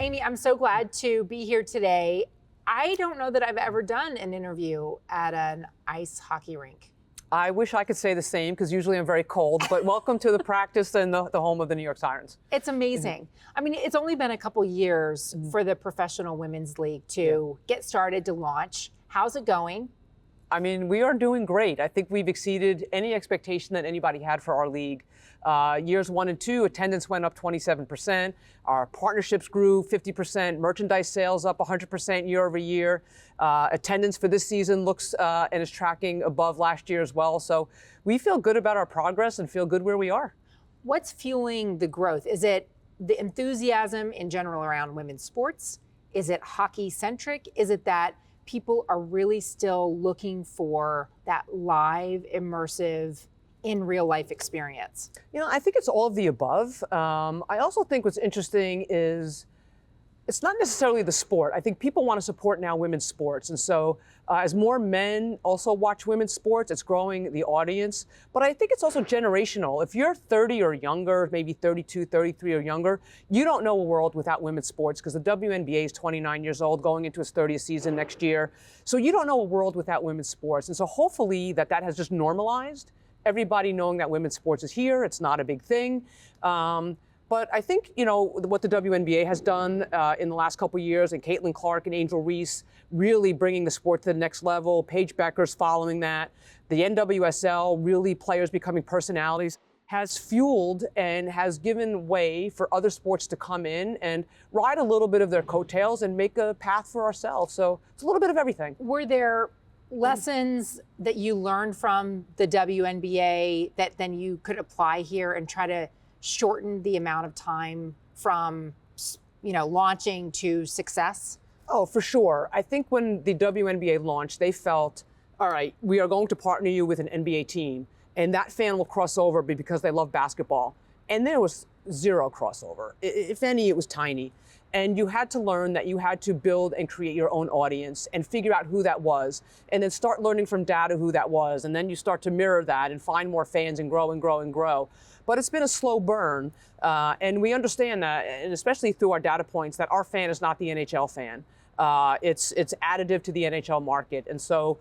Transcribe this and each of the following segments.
Amy, I'm so glad to be here today. I don't know that I've ever done an interview at an ice hockey rink. I wish I could say the same because usually I'm very cold, but welcome to the practice and the home of the New York Sirens. It's amazing. I mean, it's only been a couple years for the Professional Women's League to get started, to launch. How's it going? I mean, we are doing great. I think we've exceeded any expectation that anybody had for our league. Years 1 and 2, attendance went up 27%. Our partnerships grew 50%. Merchandise sales up 100% year over year. Attendance for this season looks and is tracking above last year as well. So we feel good about our progress and feel good where we are. What's fueling the growth? Is it the enthusiasm in general around women's sports? Is it hockey-centric? Is it that people are really still looking for that live, immersive, in real life experience? You know, I think it's all of the above. I also think what's interesting is it's not necessarily the sport. I think people want to support now women's sports. And so as more men also watch women's sports, it's growing the audience. But I think it's also generational. If you're 30 or younger, maybe 32, 33 or younger, you don't know a world without women's sports because the WNBA is 29 years old, going into its 30th season next year. So you don't know a world without women's sports. And so hopefully that has just normalized. Everybody knowing that women's sports is here. It's not a big thing. But I think, you know, what the WNBA has done in the last couple of years, and Caitlin Clark and Angel Reese really bringing the sport to the next level, Paige Becker's following that, the NWSL, really players becoming personalities, has fueled and has given way for other sports to come in and ride a little bit of their coattails and make a path for ourselves. So it's a little bit of everything. Were there lessons that you learned from the WNBA that then you could apply here and try to shorten the amount of time from, you know, launching to success? Oh, for sure. I think when the WNBA launched, they felt, all right, we are going to partner you with an NBA team, and that fan will cross over because they love basketball. And there was zero crossover. If any, it was tiny. And you had to learn that you had to build and create your own audience and figure out who that was, and then start learning from data who that was. And then you start to mirror that and find more fans and grow and grow and grow. But it's been a slow burn. And we understand that, and especially through our data points, that our fan is not the NHL fan. It's additive to the NHL market. And so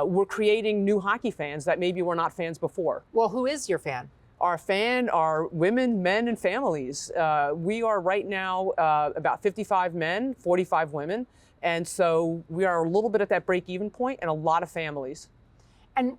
we're creating new hockey fans that maybe were not fans before. Well, who is your fan? Our fan are women, men, and families. We are right now about 55 men, 45 women. And so we are a little bit at that break-even point, and a lot of families. And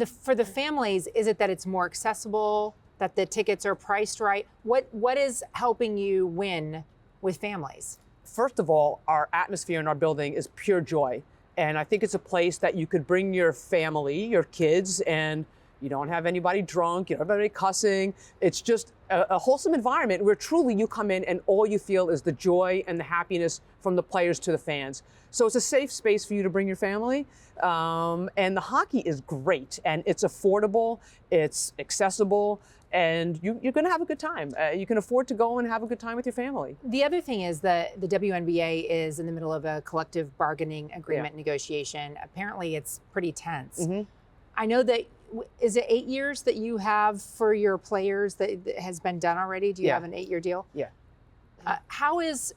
for the families, is it that it's more accessible, that the tickets are priced right? What is helping you win with families? First of all, our atmosphere in our building is pure joy. And I think it's a place that you could bring your family, your kids, and you don't have anybody drunk, you don't have anybody cussing. It's just a wholesome environment where truly you come in and all you feel is the joy and the happiness from the players to the fans. So it's a safe space for you to bring your family. And the hockey is great, and it's affordable, it's accessible, and you're going to have a good time. You can afford to go and have a good time with your family. The other thing is that the WNBA is in the middle of a collective bargaining agreement negotiation. Apparently it's pretty tense. Mm-hmm. I know that, is it 8 years that you have for your players that has been done already? Do you have an 8-year deal? Yeah. How is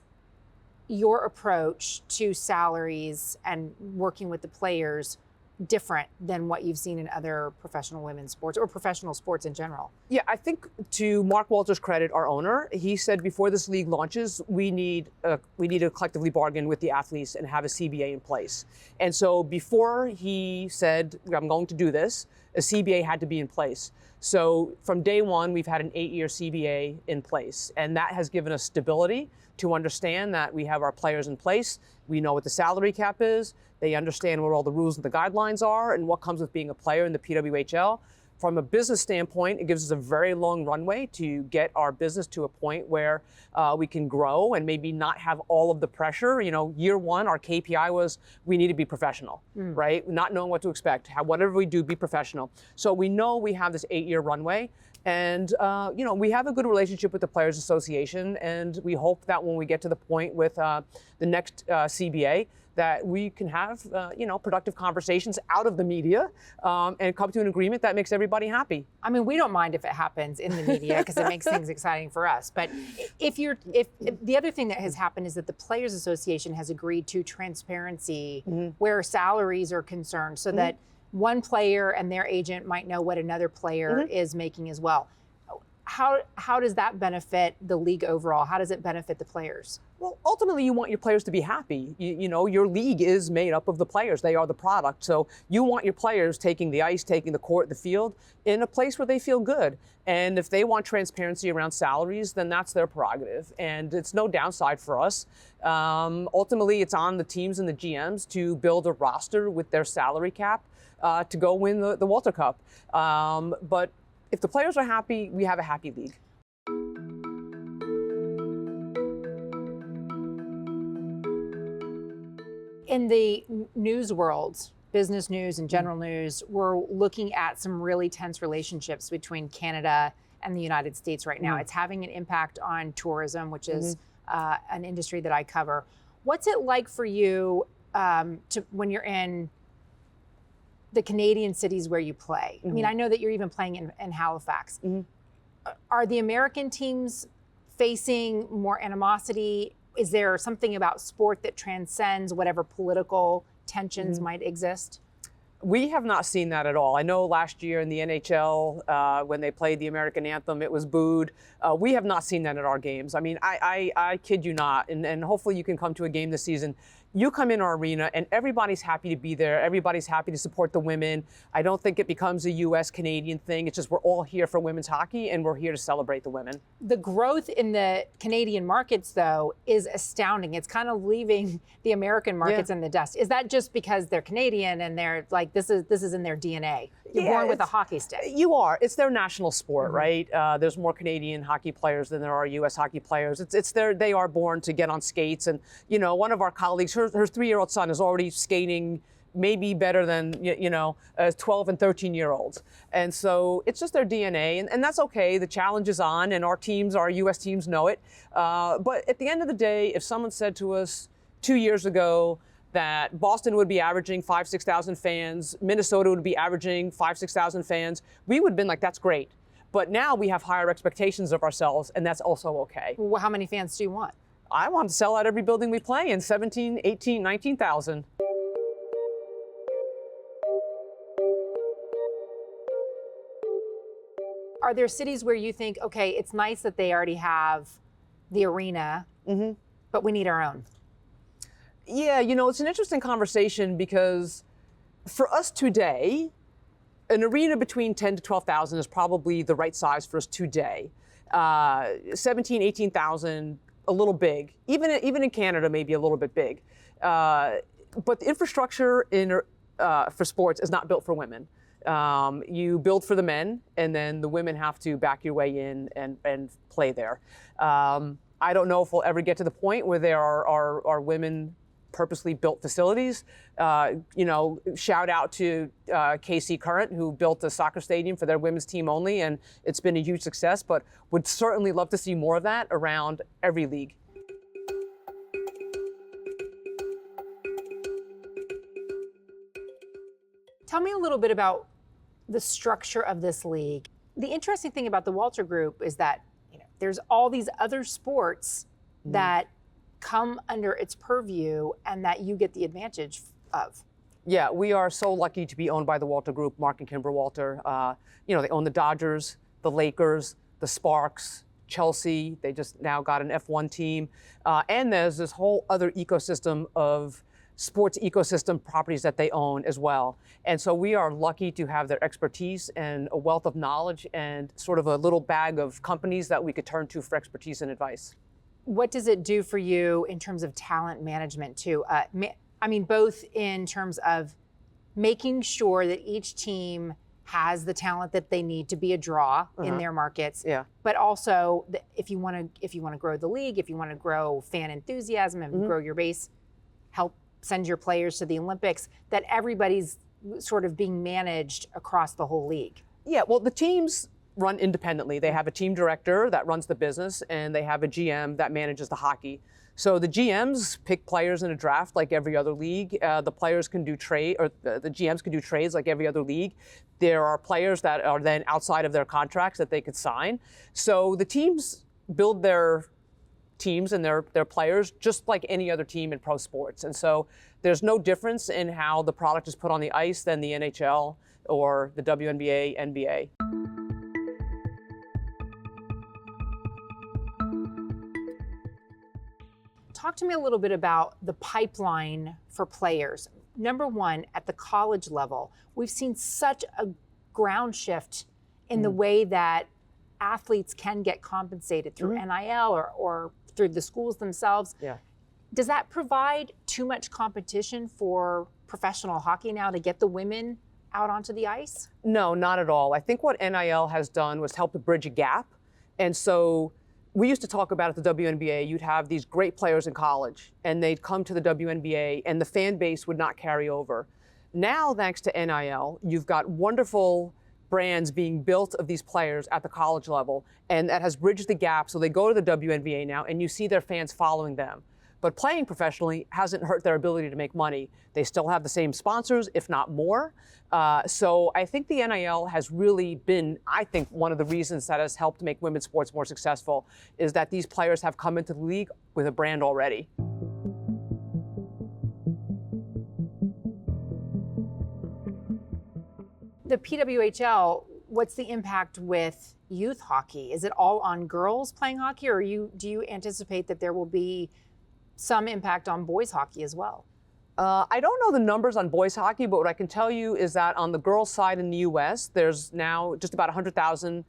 your approach to salaries and working with the players different than what you've seen in other professional women's sports or professional sports in general? Yeah, I think to Mark Walter's credit, our owner, he said before this league launches, we need to collectively bargain with the athletes and have a CBA in place. And so before he said, I'm going to do this, a CBA had to be in place. So from day one, we've had an 8-year CBA in place. And that has given us stability to understand that we have our players in place. We know what the salary cap is. They understand what all the rules and the guidelines are and what comes with being a player in the PWHL. From a business standpoint, it gives us a very long runway to get our business to a point where we can grow and maybe not have all of the pressure. You know, year one, our KPI was we need to be professional, right? Not knowing what to expect. Whatever we do, be professional. So we know we have this 8-year runway. And, you know, we have a good relationship with the Players Association. And we hope that when we get to the point with the next CBA, that we can have, productive conversations out of the media and come to an agreement that makes everybody happy. I mean, we don't mind if it happens in the media because it makes things exciting for us. But if the other thing that has happened is that the Players Association has agreed to transparency where salaries are concerned, so that one player and their agent might know what another player is making as well. How does that benefit the league overall? How does it benefit the players? Well, ultimately, you want your players to be happy. Your league is made up of the players. They are the product. So you want your players taking the ice, taking the court, the field, in a place where they feel good. And if they want transparency around salaries, then that's their prerogative. And it's no downside for us. Ultimately, it's on the teams and the GMs to build a roster with their salary cap to go win the Walter Cup. But if the players are happy, we have a happy league. In the news world, business news and general news, we're looking at some really tense relationships between Canada and the United States right now. It's having an impact on tourism, which is an industry that I cover. What's it like for you when you're in the Canadian cities where you play? I mean, I know that you're even playing in Halifax. Are the American teams facing more animosity? Is there something about sport that transcends whatever political tensions might exist? We have not seen that at all. I know last year in the NHL, when they played the American anthem, it was booed. We have not seen that at our games. I mean, I kid you not, and hopefully you can come to a game this season. You come in our arena and everybody's happy to be there. Everybody's happy to support the women. I don't think it becomes a US-Canadian thing. It's just we're all here for women's hockey and we're here to celebrate the women. The growth in the Canadian markets, though, is astounding. It's kind of leaving the American markets in the dust. Is that just because they're Canadian and they're like, this is in their DNA? You're born with a hockey stick. You are. It's their national sport, right? There's more Canadian hockey players than there are US hockey players. They are born to get on skates. And, one of our colleagues, her 3-year-old son is already skating maybe better than 12 and 13-year-olds. And so it's just their DNA, and that's okay. The challenge is on, and our US teams know it. But at the end of the day, if someone said to us 2 years ago that Boston would be averaging 5,000-6,000 fans, Minnesota would be averaging 5,000-6,000 fans, we would have been like, that's great. But now we have higher expectations of ourselves, and that's also okay. Well, how many fans do you want? I want to sell out every building we play in, 17, 18, 19,000. Are there cities where you think, okay, it's nice that they already have the arena, but we need our own? Yeah, it's an interesting conversation because for us today, an arena between 10 to 12,000 is probably the right size for us today. 17, 18,000, a little big. Even in Canada, maybe a little bit big. But the infrastructure for sports is not built for women. You build for the men, and then the women have to back your way in and play there. I don't know if we'll ever get to the point where there are women purposely built facilities. Shout out to KC Current, who built a soccer stadium for their women's team only, and it's been a huge success, but would certainly love to see more of that around every league. Tell me a little bit about the structure of this league. The interesting thing about the Walter Group is that there's all these other sports that come under its purview and that you get the advantage of. Yeah, we are so lucky to be owned by the Walter Group, Mark and Kimber Walter. They own the Dodgers, the Lakers, the Sparks, Chelsea. They just now got an F1 team. And there's this whole other ecosystem of sports ecosystem properties that they own as well. And so we are lucky to have their expertise and a wealth of knowledge and sort of a little bag of companies that we could turn to for expertise and advice. What does it do for you in terms of talent management too? Both in terms of making sure that each team has the talent that they need to be a draw in their markets. Yeah. But also, if you want to grow the league, if you want to grow fan enthusiasm and grow your base, help send your players to the Olympics, that everybody's sort of being managed across the whole league. Yeah, well, the teams run independently. They have a team director that runs the business, and they have a GM that manages the hockey. So the GMs pick players in a draft like every other league. The players can do trade, or the GMs can do trades like every other league. There are players that are then outside of their contracts that they could sign. So the teams build their teams and their players just like any other team in pro sports. And so there's no difference in how the product is put on the ice than the NHL or the WNBA, NBA. Talk to me a little bit about the pipeline for players. Number one, at the college level, we've seen such a ground shift in the way that athletes can get compensated through NIL or through the schools themselves. Yeah. Does that provide too much competition for professional hockey now to get the women out onto the ice? No, not at all. I think what NIL has done was help to bridge a gap. And so we used to talk about at the WNBA, you'd have these great players in college and they'd come to the WNBA and the fan base would not carry over. Now, thanks to NIL, you've got wonderful brands being built of these players at the college level, and that has bridged the gap. So they go to the WNBA now and you see their fans following them. But playing professionally hasn't hurt their ability to make money. They still have the same sponsors, if not more. So I think the NIL has really been, I think, one of the reasons that has helped make women's sports more successful is that these players have come into the league with a brand already. The PWHL, what's the impact with youth hockey? Is it all on girls playing hockey, or do you anticipate that there will be some impact on boys hockey as well? I don't know the numbers on boys hockey, but what I can tell you is that on the girls' side in the U.S., there's now just about 100,000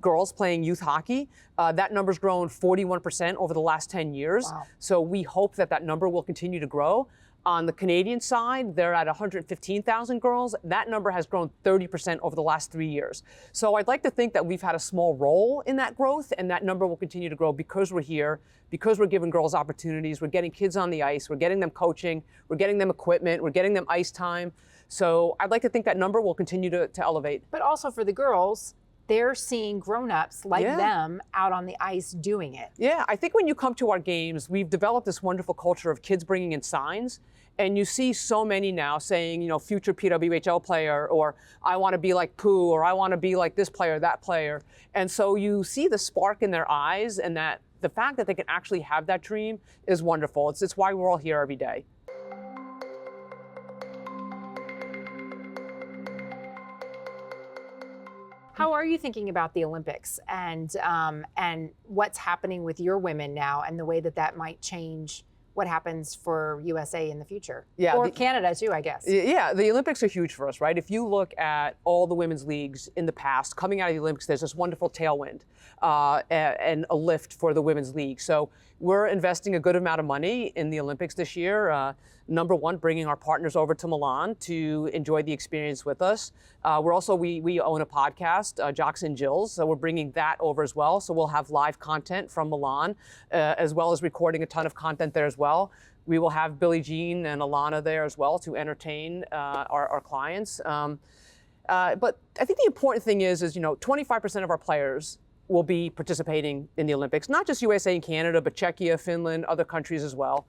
girls playing youth hockey. That number's grown 41% over the last 10 years. Wow. So we hope that that number will continue to grow. On the Canadian side, they're at 115,000 girls. That number has grown 30% over the last 3 years. So I'd like to think that we've had a small role in that growth, and that number will continue to grow because we're here, because we're giving girls opportunities, we're getting kids on the ice, we're getting them coaching, we're getting them equipment, we're getting them ice time. So I'd like to think that number will continue to elevate. But also for the girls, they're seeing grown-ups like them out on the ice doing it. Yeah, I think when you come to our games, we've developed this wonderful culture of kids bringing in signs. And you see so many now saying, you know, future PWHL player, or I want to be like Pooh, or I want to be like this player, that player. And so you see the spark in their eyes, and that the fact that they can actually have that dream is wonderful. It's why we're all here every day. How are you thinking about the Olympics and what's happening with your women now, and the way that that might change what happens for USA in the future? Yeah, or Canada too, I guess. Yeah, the Olympics are huge for us, right? If you look at all the women's leagues in the past, coming out of the Olympics, there's this wonderful tailwind and a lift for the women's league. So we're investing a good amount of money in the Olympics this year. Number one, bringing our partners over to Milan to enjoy the experience with us. We're also, we own a podcast, Jocks and Jills, so we're bringing that over as well. So we'll have live content from Milan, as well as recording a ton of content there as well. We will have Billie Jean and Alana there as well to entertain our clients. But I think the important thing is, you know, 25% of our players will be participating in the Olympics, not just USA and Canada, but Czechia, Finland, other countries as well,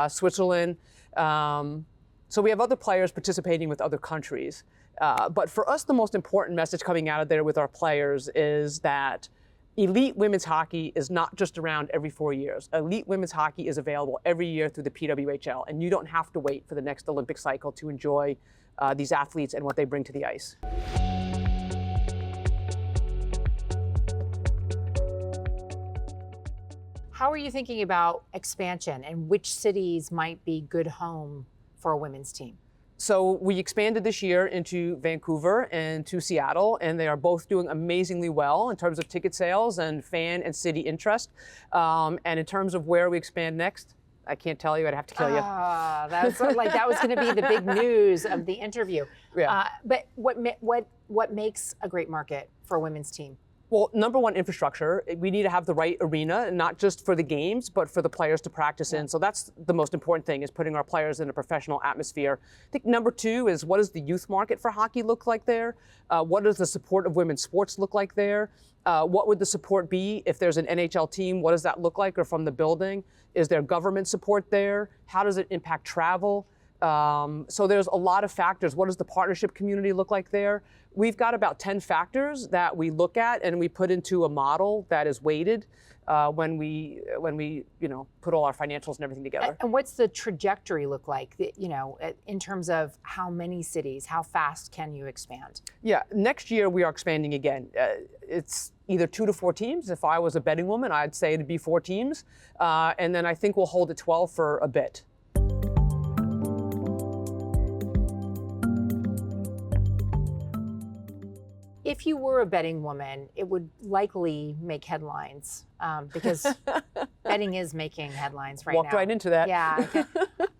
Switzerland. So we have other players participating with other countries. But for us, the most important message coming out of there with our players is that elite women's hockey is not just around every 4 years. Elite women's hockey is available every year through the PWHL, and you don't have to wait for the next Olympic cycle to enjoy these athletes and what they bring to the ice. How are you thinking about expansion, and which cities might be good home for a women's team? So we expanded this year into Vancouver and to Seattle, and they are both doing amazingly well in terms of ticket sales and fan and city interest. And in terms of where we expand next, I can't tell you. I'd have to kill you. That's like that was going to be the big news of the interview. Yeah. But what makes a great market for a women's team? Well, number one, infrastructure. We need to have the right arena, not just for the games, but for the players to practice in. So that's the most important thing, is putting our players in a professional atmosphere. I think number two is, what does the youth market for hockey look like there? What does the support of women's sports look like there? What would the support be if there's an NHL team? What does that look like? Or from the building? Is there government support there? How does it impact travel? So there's a lot of factors. What does the partnership community look like there? We've got about 10 factors that we look at and we put into a model that is weighted when we put all our financials and everything together. And what's the trajectory look like, in terms of how many cities, how fast can you expand? Yeah, next year we are expanding again. It's either 2 to 4 teams. If I was a betting woman, I'd say it'd be 4 teams. And then I think we'll hold at 12 for a bit. If you were a betting woman, it would likely make headlines because betting is making headlines right now. Walked right into that. Yeah.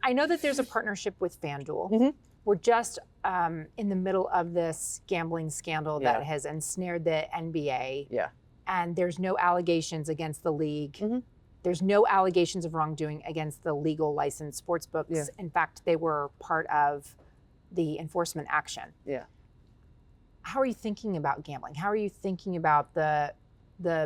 I know that there's a partnership with FanDuel. We're just in the middle of this gambling scandal that has ensnared the NBA. Yeah. And there's no allegations against the league. There's no allegations of wrongdoing against the legal licensed sports books. Yeah. In fact, they were part of the enforcement action. Yeah. How are you thinking about gambling? How are you thinking about the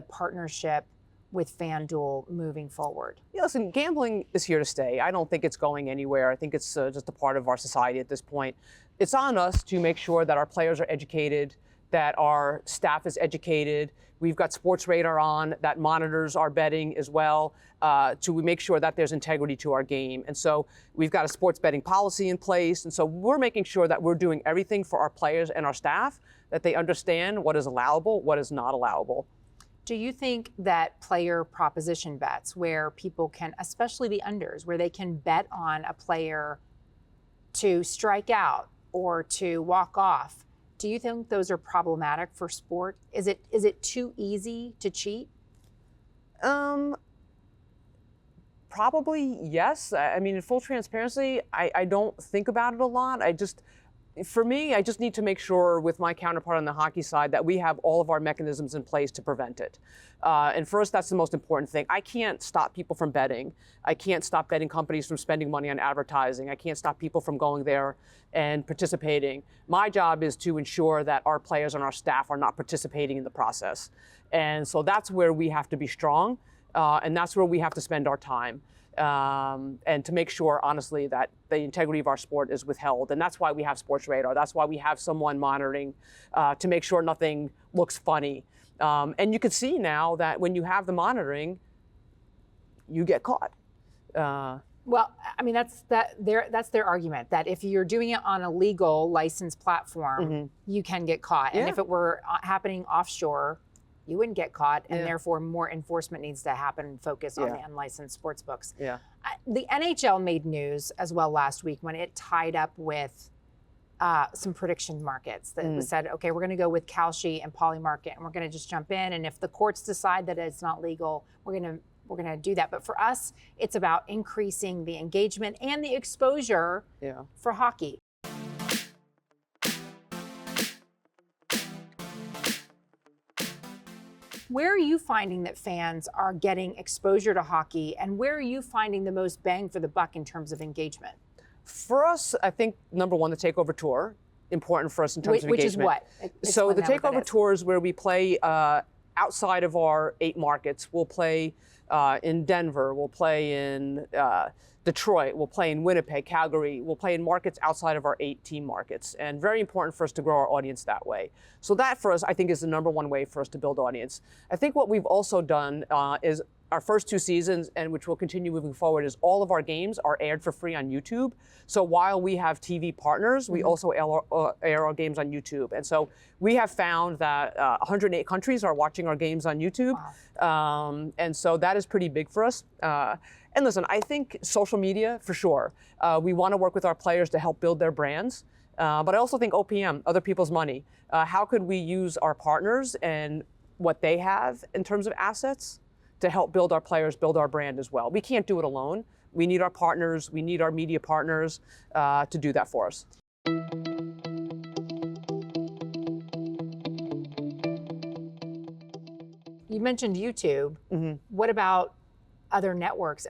partnership with FanDuel moving forward? Yeah, listen, gambling is here to stay. I don't think it's going anywhere. I think it's just a part of our society at this point. It's on us to make sure that our players are educated, that our staff is educated. We've got Sports Radar on that monitors our betting as well, to make sure that there's integrity to our game. And so we've got a sports betting policy in place. And so we're making sure that we're doing everything for our players and our staff, that they understand what is allowable, what is not allowable. Do you think that player proposition bets, where people can, especially the unders, where they can bet on a player to strike out or to walk off, do you think those are problematic for sport? Is it too easy to cheat? Probably yes. I mean, in full transparency, I don't think about it a lot. For me, I just need to make sure with my counterpart on the hockey side that we have all of our mechanisms in place to prevent it. And first, that's the most important thing. I can't stop people from betting. I can't stop betting companies from spending money on advertising. I can't stop people from going there and participating. My job is to ensure that our players and our staff are not participating in the process. And so that's where we have to be strong, and that's where we have to spend our time. And to make sure, honestly, that the integrity of our sport is withheld. And that's why we have Sports Radar. That's why we have someone monitoring to make sure nothing looks funny. And you can see now that when you have the monitoring, you get caught. Well, I mean, that's their argument, that if you're doing it on a legal licensed platform, you can get caught. And if it were happening offshore, you wouldn't get caught, and therefore more enforcement needs to happen and focus on the unlicensed sports books. Yeah. The NHL made news as well last week when it tied up with some prediction markets that was said, okay, we're going to go with Kalshi and Polymarket, and we're going to just jump in, and if the courts decide that it's not legal, we're going to do that. But for us, it's about increasing the engagement and the exposure for hockey. Where are you finding that fans are getting exposure to hockey, and where are you finding the most bang for the buck in terms of engagement? For us, I think, number one, the Takeover Tour, important for us in terms of engagement. Which is what? So the Takeover Tour is where we play outside of our 8 markets. We'll play in Denver, we'll play in Detroit, we'll play in Winnipeg, Calgary, we'll play in markets outside of our 8 team markets. And very important for us to grow our audience that way. So that for us, I think, is the number one way for us to build audience. I think what we've also done is our first 2 seasons, and which will continue moving forward, is all of our games are aired for free on YouTube. So while we have TV partners, we also air our games on YouTube. And so we have found that 108 countries are watching our games on YouTube. Wow. And so that is pretty big for us. And listen, I think social media, for sure. We want to work with our players to help build their brands. But I also think OPM, other people's money. How could we use our partners and what they have in terms of assets to help build our players, build our brand as well? We can't do it alone. We need our partners, we need our media partners to do that for us. You mentioned YouTube. What about other networks?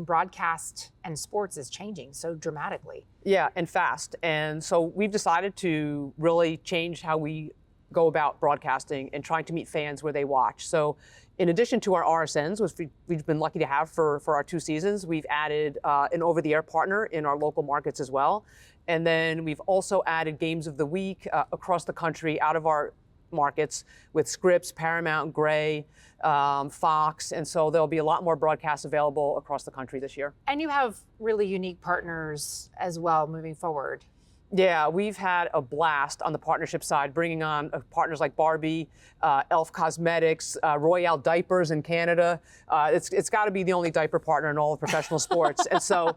Broadcast and sports is changing so dramatically. Yeah, and fast. And so we've decided to really change how we go about broadcasting and trying to meet fans where they watch. So in addition to our RSNs, which we've been lucky to have for our 2 seasons, we've added an over-the-air partner in our local markets as well. And then we've also added games of the week across the country out of our markets with Scripps, Paramount, Gray, Fox. And so there'll be a lot more broadcasts available across the country this year. And you have really unique partners as well moving forward. Yeah, we've had a blast on the partnership side, bringing on partners like Barbie, Elf Cosmetics, Royale Diapers in Canada. It's got to be the only diaper partner in all of professional sports. And so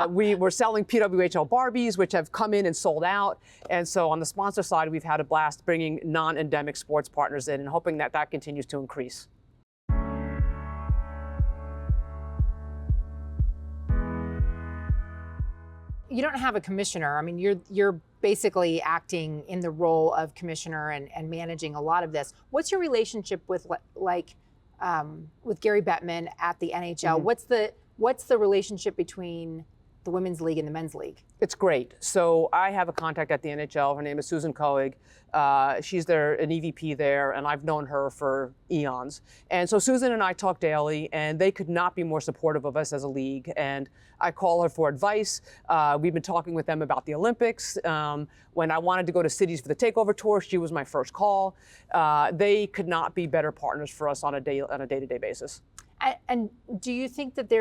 we're selling PWHL Barbies, which have come in and sold out. And so on the sponsor side, we've had a blast bringing non-endemic sports partners in and hoping that that continues to increase. You don't have a commissioner. I mean, you're basically acting in the role of commissioner and managing a lot of this. What's your relationship with with Gary Bettman at the NHL? Mm-hmm. What's the relationship between the women's league and the men's league? It's great. So I have a contact at the NHL. Her name is Susan Coig. She's an EVP there, and I've known her for eons. And so Susan and I talk daily, and they could not be more supportive of us as a league. And I call her for advice. We've been talking with them about the Olympics. When I wanted to go to cities for the Takeover Tour, she was my first call. They could not be better partners for us on a day-to-day basis. And do you think that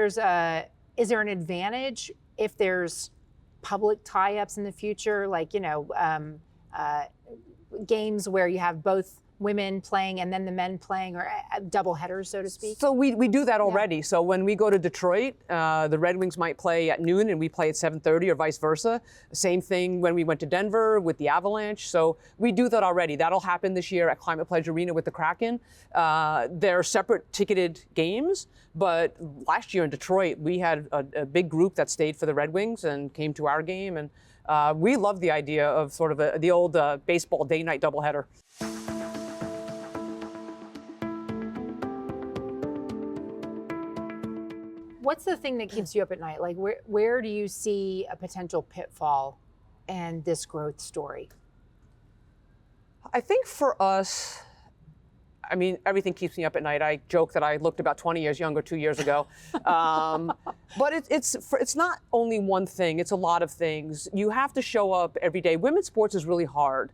is there an advantage if there's public tie-ups in the future, like, games where you have both women playing and then the men playing, or double headers, so to speak? So we do that already. Yeah. So when we go to Detroit, the Red Wings might play at noon and we play at 7:30 or vice versa. Same thing when we went to Denver with the Avalanche. So we do that already. That'll happen this year at Climate Pledge Arena with the Kraken. They're separate ticketed games, but last year in Detroit, we had a big group that stayed for the Red Wings and came to our game. And we love the idea of sort of the old baseball day-night doubleheader. What's the thing that keeps you up at night? Like, where do you see a potential pitfall in this growth story? I think for us, I mean, everything keeps me up at night. I joke that I looked about 20 years younger 2 years ago. But it's not only one thing, it's a lot of things. You have to show up every day. Women's sports is really hard.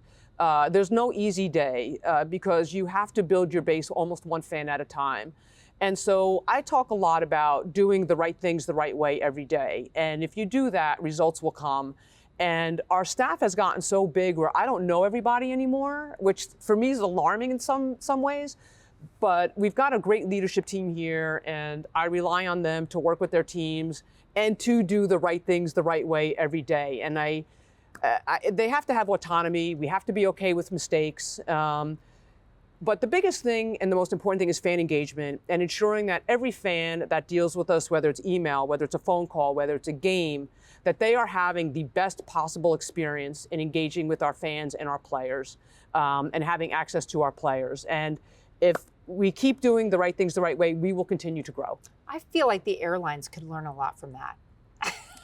There's no easy day because you have to build your base almost one fan at a time. And so I talk a lot about doing the right things the right way every day. And if you do that, results will come. And our staff has gotten so big where I don't know everybody anymore, which for me is alarming in some ways. But we've got a great leadership team here, and I rely on them to work with their teams and to do the right things the right way every day. And they have to have autonomy. We have to be okay with mistakes. But the biggest thing and the most important thing is fan engagement and ensuring that every fan that deals with us, whether it's email, whether it's a phone call, whether it's a game, that they are having the best possible experience in engaging with our fans and our players and having access to our players. And if we keep doing the right things the right way, we will continue to grow. I feel like the airlines could learn a lot from that.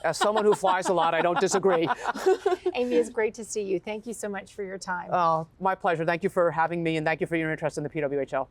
As someone who flies a lot, I don't disagree. Amy, it's great to see you. Thank you so much for your time. Oh, my pleasure. Thank you for having me, and thank you for your interest in the PWHL.